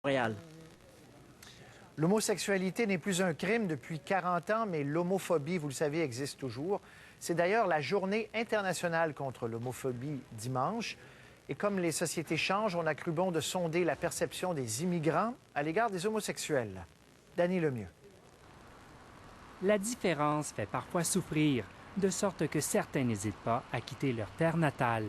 Montréal. L'homosexualité n'est plus un crime depuis 40 ans, mais l'homophobie, vous le savez, existe toujours. C'est d'ailleurs la journée internationale contre l'homophobie dimanche. Et comme les sociétés changent, on a cru bon de sonder la perception des immigrants à l'égard des homosexuels. Dany Lemieux. La différence fait parfois souffrir, de sorte que certains n'hésitent pas à quitter leur terre natale.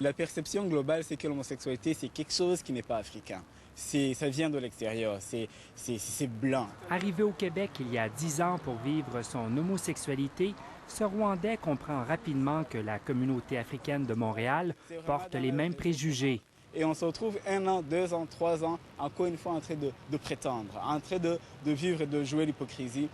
La perception globale, c'est que l'homosexualité, c'est quelque chose qui n'est pas africain. Ça vient de l'extérieur, c'est blanc. Arrivé au Québec il y a 10 ans pour vivre son homosexualité, ce Rwandais comprend rapidement que la communauté africaine de Montréal porte les mêmes préjugés. Et on se retrouve 1 an, 2 ans, 3 ans, encore une fois en train de prétendre, en train de vivre et de jouer l'hypocrisie.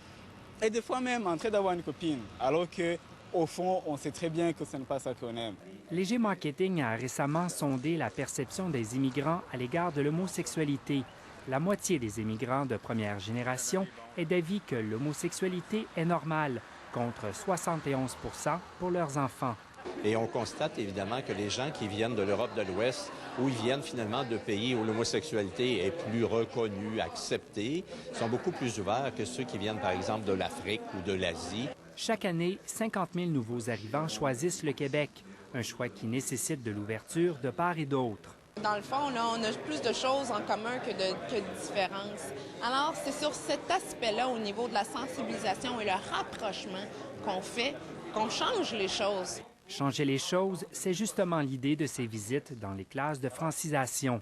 Et des fois même en train d'avoir une copine, alors qu'au fond, on sait très bien que ce n'est pas ça qu'on aime. Léger Marketing a récemment sondé la perception des immigrants à l'égard de l'homosexualité. La moitié des immigrants de première génération est d'avis que l'homosexualité est normale, contre 71 % pour leurs enfants. Et on constate évidemment que les gens qui viennent de l'Europe de l'Ouest, où ils viennent finalement de pays où l'homosexualité est plus reconnue, acceptée, sont beaucoup plus ouverts que ceux qui viennent par exemple de l'Afrique ou de l'Asie. Chaque année, 50 000 nouveaux arrivants choisissent le Québec, un choix qui nécessite de l'ouverture de part et d'autre. Dans le fond, là, on a plus de choses en commun que de différences. Alors, c'est sur cet aspect-là, au niveau de la sensibilisation et le rapprochement qu'on fait, qu'on change les choses. Changer les choses, c'est justement l'idée de ces visites dans les classes de francisation.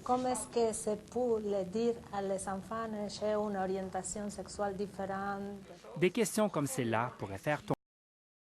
Comment est-ce que c'est pour le dire à les enfants j'ai une orientation sexuelle différente? Des questions comme celle-là pourraient faire tomber